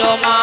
রমা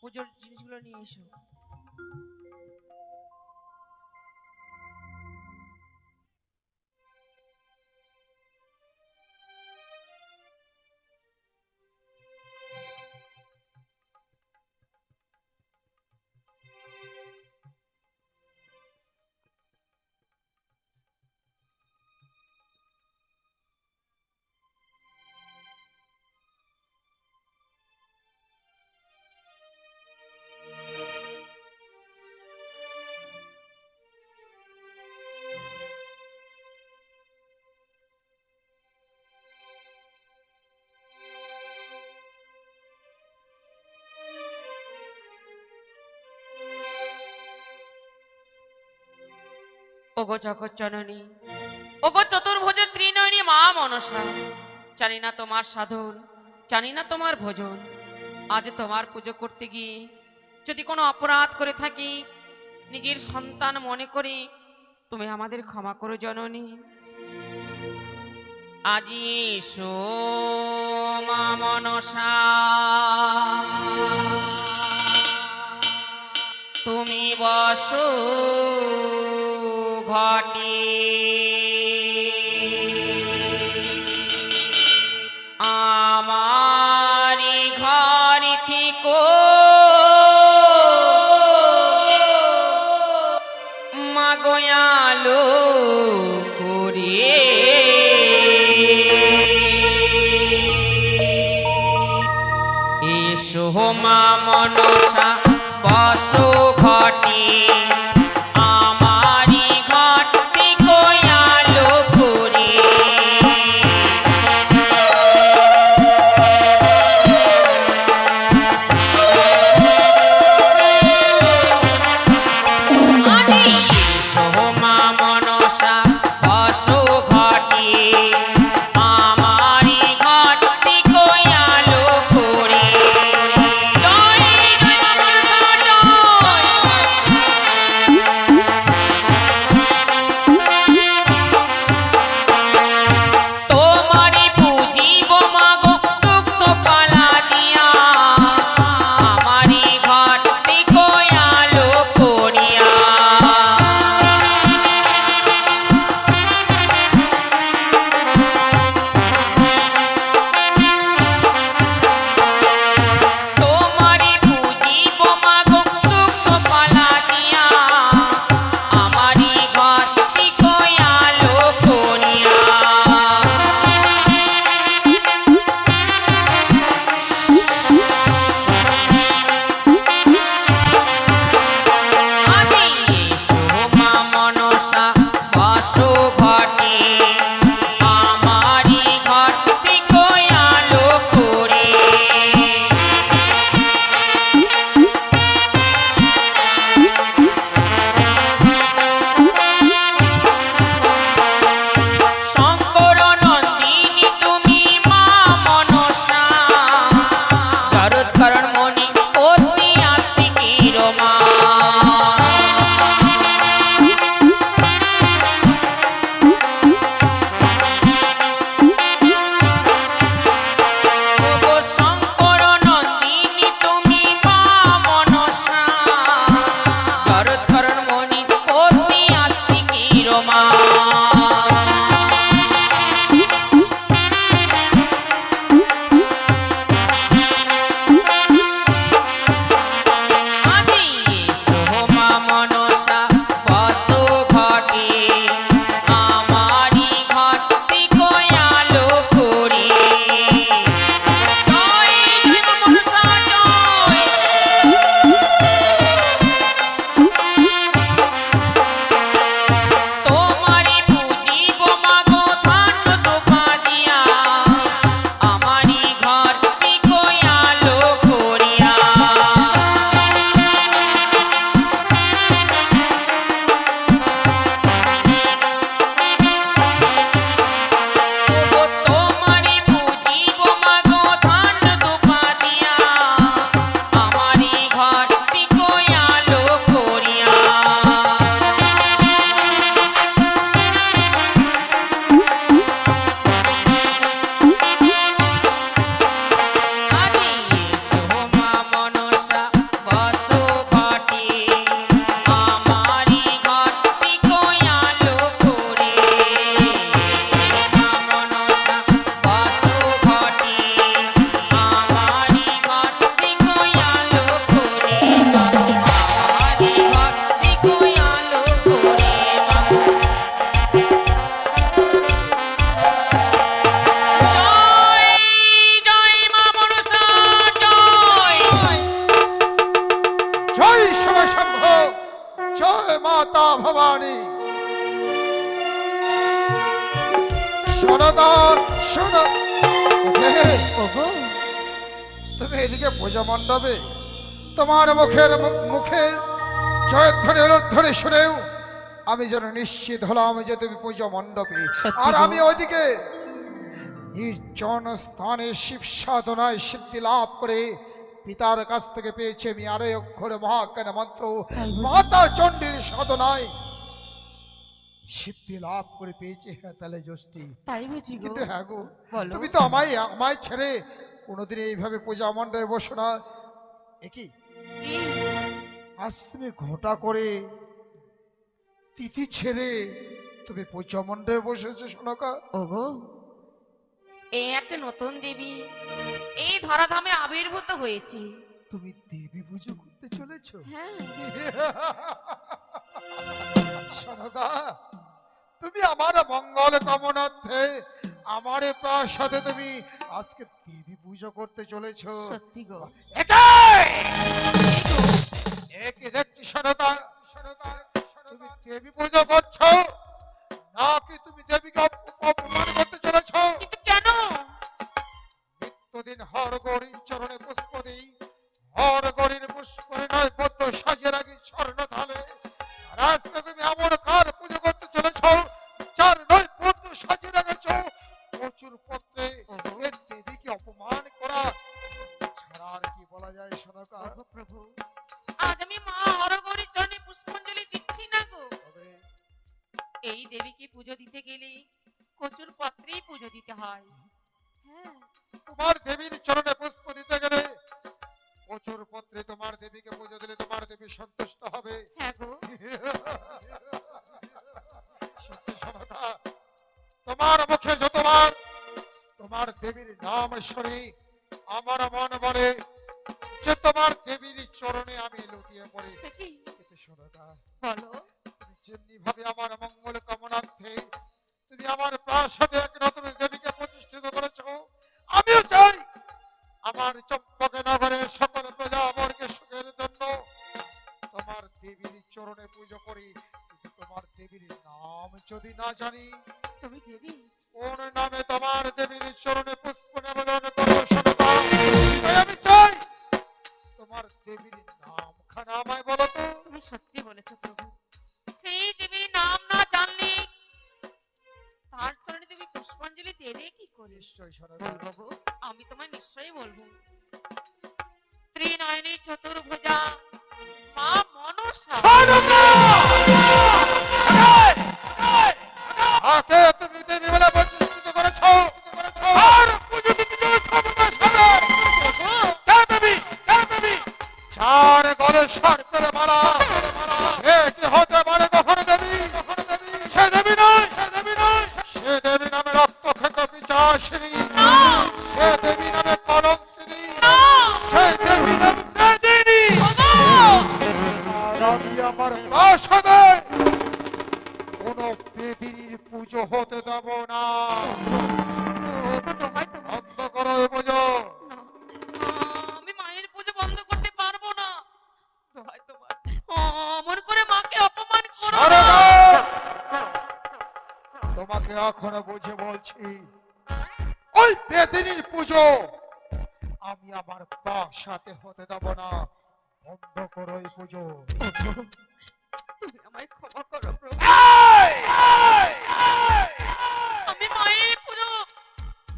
পুজোর জিনিসগুলো নিয়ে এসো। ওগো জগৎ জননী, ওগো চতুর্ভুজের ত্রিনয়নী মা মনসা, জানি না তোমার সাধন, জানি না তোমার ভোজন। আজ তোমার পুজো করতে গিয়ে যদি কোনো অপরাধ করে থাকি, নিজের সন্তান মনে করি তুমি আমাদের ক্ষমা করো জননী। আজি এসো মা মনসা, তুমি বসো ঘটে, আমারি ঘর থেকে মাগয়ালো করে। এসো মা মনসা বসো ঘটে, জয় মাতা ভবানী। শোনো শোনো, ওগো তুমি এদিকে পূজা মণ্ডপে তোমার মুখে জয়ধ্বনি ধরে শুনেও আমি যেন নিশ্চিত হলাম যে তুমি পূজা মণ্ডপে, সত্যি আর গো। আমি ওইদিকে নির্জন স্থানে শিব সাধনায় সিদ্ধি লাভ করে পিতার কাছ থেকে পেয়েছি আমি আড়াই অক্ষরে মহাজ্ঞান মন্ত্র মাতা চণ্ডীর সাধনায় সিদ্ধি লাভ করে পেয়েছি। হ্যাঁ তাহলে যষ্টি, তাই বুঝি গো। কিন্তু হ্যাঁ গো, বলো। তুমি তো আমায় ছেড়ে কোনোদিন এইভাবে পূজা মণ্ডপে বসো না। একই কি? আজ তুমি ঘটা করে তিথি ছেড়ে তুমি পূজা মণ্ডপে বসেছো সোনাকা। ওগো এই এক নতুন দেবী এই ধরাধামে আবির্ভূত হয়েছে। তুমি দেবী পুজো করতে চলেছো? হ্যাঁ সোনাকা, তুমি আমার মঙ্গল কামনার্থে আমার প্রাসাদে তুমি আজকে দেবী পুজো করতে চলেছো। সত্যি গো। একে দেখছি সোনাকা, তুমি দেবী পুজো করছো নাকি তুমি দেবীকে অপমান করতে চলেছো? কিন্তু কেন? নিত্যদিন হর গৌরীর চরণে পুষ্প দিই, হর গৌরীর পুষ্প নয় পদ্ম সাজিয়ে রাখি স্বর্ণ থালে, আর আজকে তুমি এমন কার পুজো করতে চলেছো যার নয় পদ্ম সাজিয়ে রেখেছো প্রচুর পত্রে? এ দেবীকে অপমান করা ছাড়া আর কি বলা যায় সোনাকা? ওগো প্রভু, আজ আমি মা হরগৌরীর চরণে পুষ্পাঞ্জলি দিচ্ছি না গো। তবে এই দেবীকে পুজো দিতে গেলে কচুর পত্রেই পুজো দিতে হয়। হ্যাঁ তোমার দেবীর চরণে পুষ্প দিতে গেলে প্রচুর পত্রে তোমার দেবীকে পুজো দিলে তোমার দেবী সন্তুষ্ট হবে। হ্যাঁ গো। সত্যি সোনাকা, তোমার মুখে যতবার তোমার দেবীর নাম শুনি আমার মন বলে যে তোমার দেবীর চরণে আমি লুটিয়ে পড়ি। সে কি? কিন্তু সোনাকা, বলো। তুমি যেমনি ভাবে আমার মঙ্গল কামনার্থে তুমি আমার প্রাসাদে এক নতুন দেবীকে প্রতিষ্ঠিত করেছো, আমিও চাই আমার চম্পক নগরের সকল প্রজাবর্গের সুখের জন্য তোমার দেবীর চরণে পুজো করি। কিন্তু তোমার দেবীর নাম যদি না জানি, তুমি দেবী? কোন নামে তোমার দেবীর চরণে পুষ্প নিবেদন করবো সোনাকা? তাই আমি চাই তোমার দেবীর নাম খানা আমায় বলো তো। তুমি সত্যি বলেছো প্রভু। সেই দেবীর নাম না জানলে তার চরণে তুমি পুষ্পাঞ্জলি দেবে কি করে? নিশ্চয়ই সোনাকা, বলবো গো, আমি তোমায় নিশ্চয়ই বলবো। ত্রিনয়নী চতুর্ভুজা মা মনসা। হাতে তুমি দেবী বলে প্রতিষ্ঠিত করেছো, আর পুজো দিতে চলেছো আমার সামনে। কে দেবী? কে দেবী? চার গলে সর্পের মালা, সে কি হতে পারে কখনো দেবী? সে দেবী নয়, সে দেবী নয়, সে দেবী নামে রক্ত খেত পিচাসিনী, সে দেবী নামে কলঙ্কিনী, সে দেবী নামে বেদিনী। আর আমি আমার প্রাসাদে কোন বেদিনীর পুজো হতে দেব না। ওগো দোহাই তোমার। বন্ধ করো এই পুজো। না, আমি মায়ের পুজো বন্ধ করতে পারবো না। দোহাই তোমার, অমন করে মাকে অপমান করো না। সরকার, তোমাকে এখনো বুঝে বলছি, ওই বেদিনীর পুজো আমি আমার সাথে হতে দেব না। বন্ধ করো এই পুজো। তুমি আমায় ক্ষমা করো প্রভু। আমি মায়ের পুজো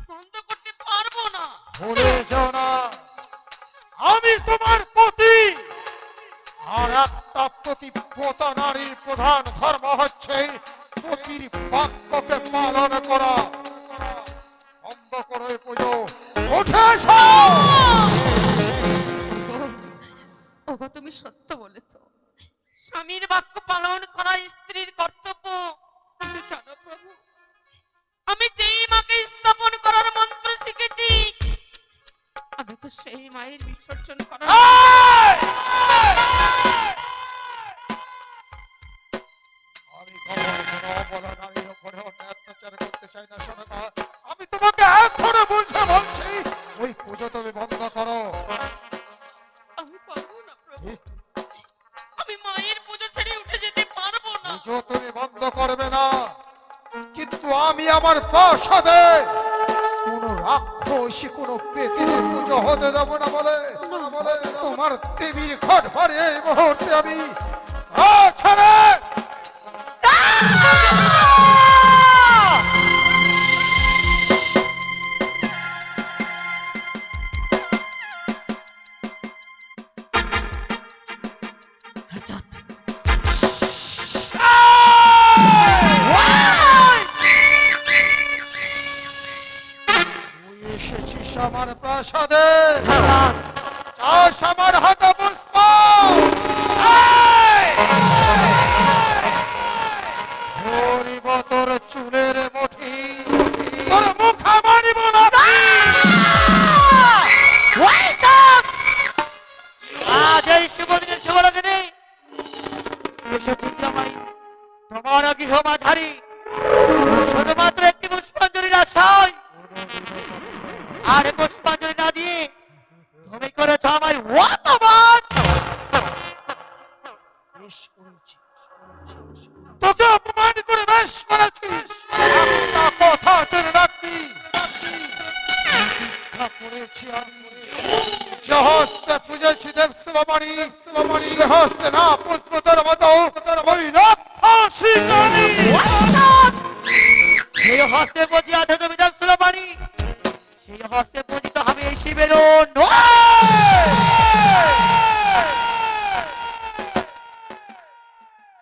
বন্ধ করতে পারবো না। ভুলে যেও না আমি তোমার পতি, আর একটা প্রতিব্রতা নারীর প্রধান ধর্ম হচ্ছে পতির বাক্যকে পালন করা। বন্ধ করো এই পুজো, উঠে এসো। ওগো তুমি সত্য বলেছো, স্বামীর বাক্য পালন করা স্ত্রীর কর্তব্য। কিন্তু জানো প্রভু, আমি যেই মাকে স্থাপন করার মন্ত্র শিখেছি, আমি তো সেই মায়ের বিসর্জন করার আমি কখনো অবলা নারীর উপরে অন্যায় অত্যাচার করতে চাই না সোনাকা। আমি তোমাকে এখনো বুঝে বলছি, ওই পুজো তুমি বন্ধ করো। আমি পারবো না প্রভু। আমি মায়ের পুজো ছেড়ে উঠে পুজো তুমি বন্ধ করবে না, কিন্তু আমি আমার প্রাসাদে কোন রাক্ষসী কোন পেতিনীর পুজো হতে দেব না বলে তোমার দেবীর ঘট ভরে এই মুহূর্তে আমি ছেড়ে এসেছিস আমার প্রাসাদে, চাস আমার হাতে পুষ্প, ধরিব তোর চুলের মুঠি, তোর মুখে মারিব না। আজ এই শুভদিনের শুভলগ্নে এসেছি জামাই তোমার গৃহমাঝারি শুধুমাত্র একটি পুষ্পাঞ্জলির আশায়, আর পুষ্পাঞ্জলি না দিয়ে তুমি করেছ আমায় অপমান। বেশ করেছিস, তোকে অপমান করে বেশ করেছিস, একটা কথা জেনে রাখবি, ভিক্ষা করেছি আমি, যে হস্তে পুজেছি দেব শিবমণি, সে হস্তে না পুষ্পতর মতো ওই রাক্ষসী কালী। সেই হস্তে পূজিত আছে তুমি দেব সুলমানি, সেই হস্তে পূজিত হবে এই শিবের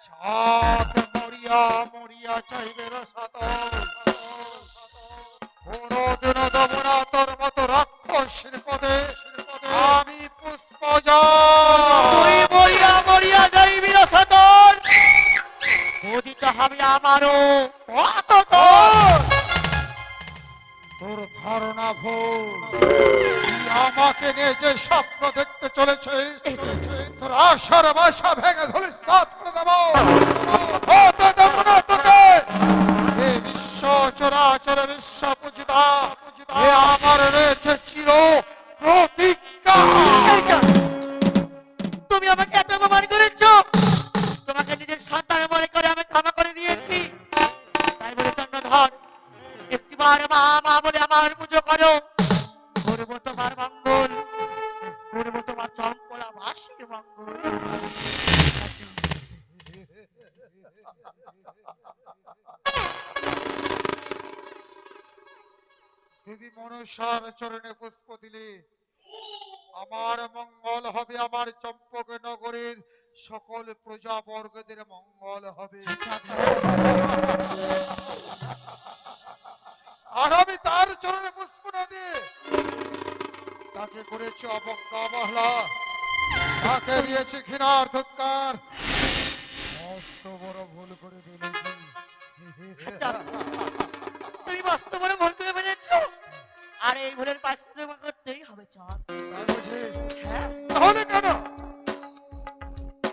সাত মরিয়া মরিয়া চাইবে রসাত, কোনদিন দেব না তোর মতো রাক্ষসীর পদে আমি পুষ্প তুই মরিয়া মরিয়া যাইবি রসাতন, পূজিত হবে আমারও তোর ধারণা ভুল, তুই আমাকে নিয়ে যে স্বপ্ন দেখতে চলেছিস, তোর আশার বাসা ভেঙে ধূলিসাৎ করে দেব, হতে দেব না তোকে। এ বিশ্ব চরাচর বিশ্ব পূজিতা, এ আমার রয়েছে চির প্রতিজ্ঞা। তুমি আমাকে এত অপমান করেছ, তোমাকে নিজের সন্তান মনে করে আমি ক্ষমা করে দিয়েছি, তাই বলে চন্দ্রধর একটিবার মা মা বলে আমার পুজো করো, করবো তোমার মঙ্গল, করবো তোমার চম্পলা বাসীর মঙ্গল। দেবী মনসার চরণে পুষ্প দিলে আমার মঙ্গল হবে, আমার চম্পক নগরের সকল প্রজাবর্গদের মঙ্গল হবে, আর আমি তার চরণে পুষ্প না দিয়ে তাকে করেছি অবজ্ঞা অবহেলা, তাকে দিয়েছি ঘৃণার ধিক্কার, মস্ত বড় ভুল করে ফেলেছি। তুমি মস্ত বড় ভুল করে ফেলেছ, আর এই ভুলের পাশে তোমাকে করতেই হবে চাঁদ। তাই বুঝি? হ্যাঁ, তাহলে কেন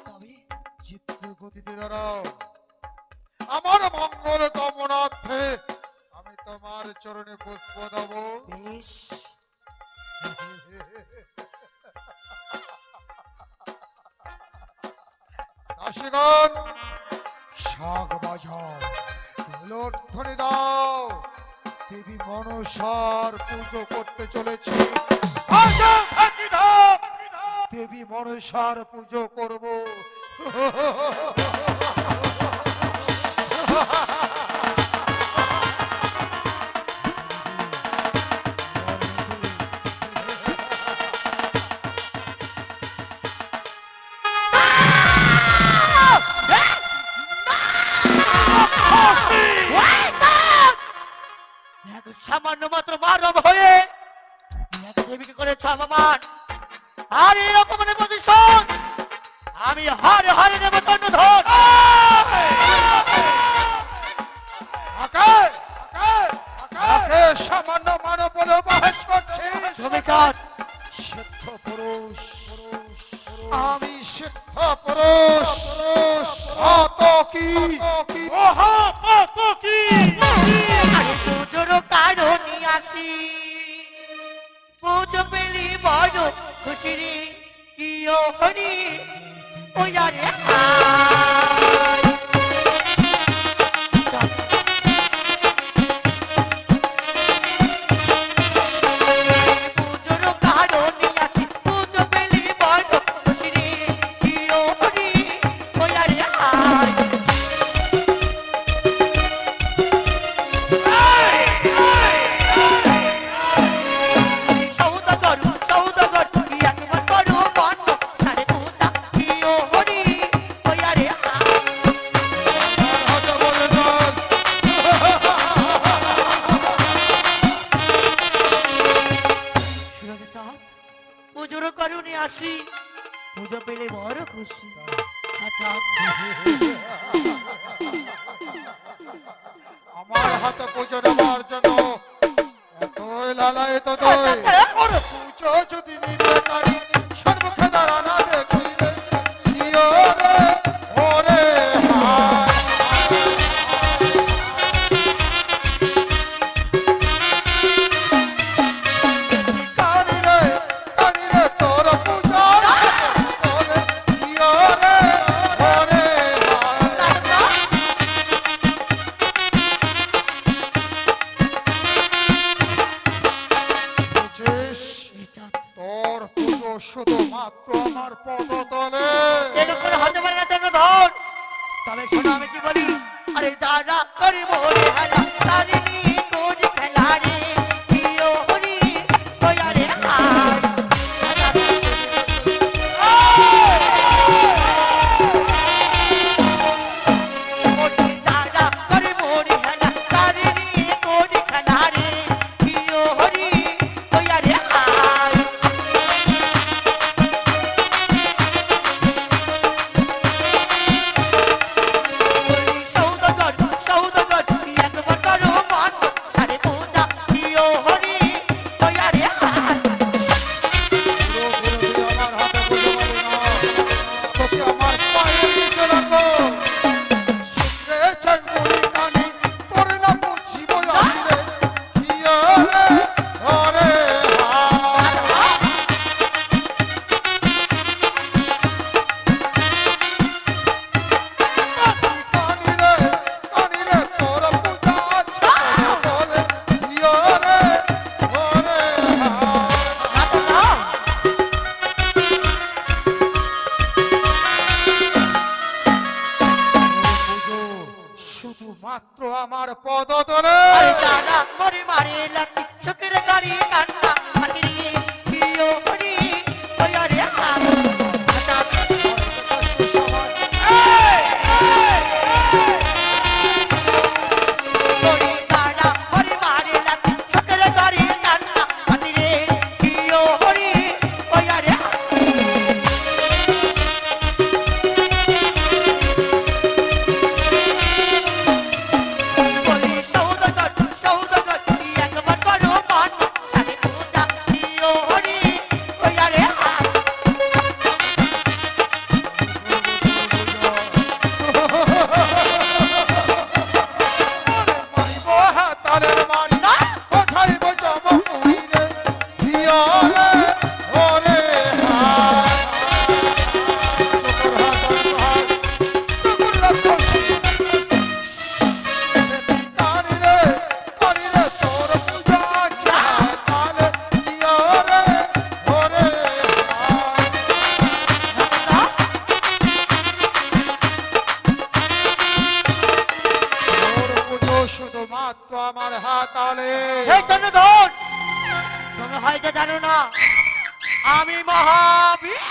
তবে চিত্তে গতিতে দাঁড়াও, আমার মঙ্গল কামনার্থে আমি তোমার চরণে পুষ্প দেব। বেশ, দাসীগণ শাক বাজাও, ধ্বনি দাও, দেবী মনসার পুজো করতে চলেছি, দেবী মনসার পুজো করব। সামান্য মাত্র মানব হয়ে দেবীকে করেছ অপমান, আর এই অপমানের প্রতিশোধ আমি হারে হারে নেব চন্দ্রধর। সামান্য মানব বলে উপহাস করছে, তুমি চাঁদ সিদ্ধ পুরুষ, আমি সিদ্ধ পুরুষ, আতকি মহাপাতকি, পুজোর কারণে আসি, পুজো পেলি বড় খুশি রে, কি হরি ওই আরে পুজো নেওয়ার জন্য এতই লালায়িত তুই ওর পুজো যদি নিবে তারি সর্বক্ষে দাঁড়ানা দেখিলে কি ওরে ওরে হায় কানিরে তোর পূজা ওরে কি ওরে ওরে হায় বুঝিস তোর পুজো শুধুমাত্র আমার পদতলে এরকম হতে পারে না চন্দ্রধর। তবে শোনো আমি কি বলি, আরে যারা করি মোরে হেলা তারিনি কোন খেলা রে প্রিয় হরি ওয়া রে হায়। ওরে যারা করি মোরে হেলা তারিনি কোন খেলা রে প্রিয় হরি ওয়া রে হায়। সৌদাগর সৌদাগর একবার করো মান সারে পূজা প্রিয় হরি ওয়া রে হায়। পুরো আমার হাতে পুজো মারি না তোকে আমার পায়ে নিচে রাখো শুনরে চাঁদমুড়ি কানি তোর না বুঝিব আমি রে কি ওরে ওরে হায় কানিরে তোর পূজা আছে বলে কি ওরে ওরে হায় পুজো শুধুমাত্র আমার পদতলে আরে যারা মরে মারে লাকি শুকের গাড়ি কান্না হাতি প্রিয় হরি ওয়া রে হায়। ওরে যারা মরে মারে লাকি শুকের গাড়ি কান্না হাতি প্রিয় হরি ওয়া রে হায়। বলি সৌদাগর সৌদাগর একবার করো মান সারে পূজা প্রিয় হরি ওয়া রে হায়। মারিব হাতালের মারি কোথাইব জমপুরি রে হিয়া রে ওরে হায় চোখের হাত চোখের রাক্ষসী কানিরে তোর পূজা চায় তালে হিয়া রে ওরে হায় তোর পুজো শুধুমাত্র আমার হাতালে হে চন্দ্রধর, তুমি হয়তো জানো না আমি মহাবীর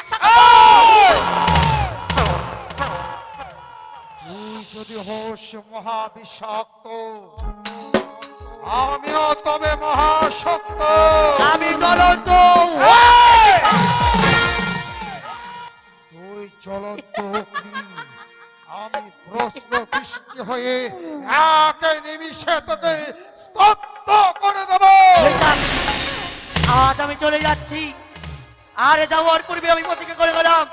তুই যদি হোস মহাবিষাক্ত আমিও তবে মহাশক্ত আমি জ্বলন্ত তুই জ্বলন্ত অগ্নি আমি প্রশ্ন বৃষ্টি হয়ে এক নিমিষে তোকে স্তব্ধ করে দেব আজ আমি চলে যাচ্ছি, আরে যাওয়ার পূর্বে আমি প্রতিজ্ঞা করে গেলাম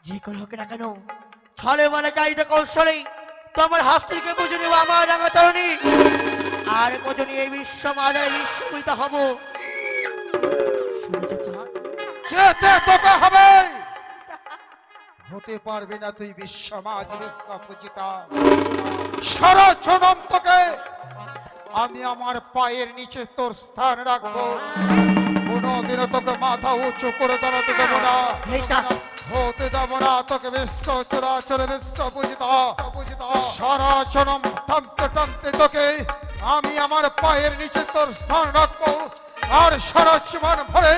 যে করে হোক না কেন ছলে বলে চাইতে কৌশলে তোমার হাস্তিকে বুঝে নেব আমার রাঙাচরণী আর কজনী এই বিশ্ব মাঝে বিশ্ববিত হব। শুনতে চান? যেতে তোকে হবে হতে পারবে না তুই বিশ্বমাজ বিশ্বপূজিতা সারা জনম তোকে আমি আমার পায়ের নিচে তোর স্থান রাখবো কোনদিনও তোকে মাথা উঁচু করে দাঁড়াতে দেবো না এইটা হতে দেবো না তোকে বিশ্ব চরাচরে বিশ্ব পূজিত সারা জনম টানতে টানতে তোকে আমি আমার পায়ের নিচে তোর স্থান রাখবো আর সারা জীবন ভরে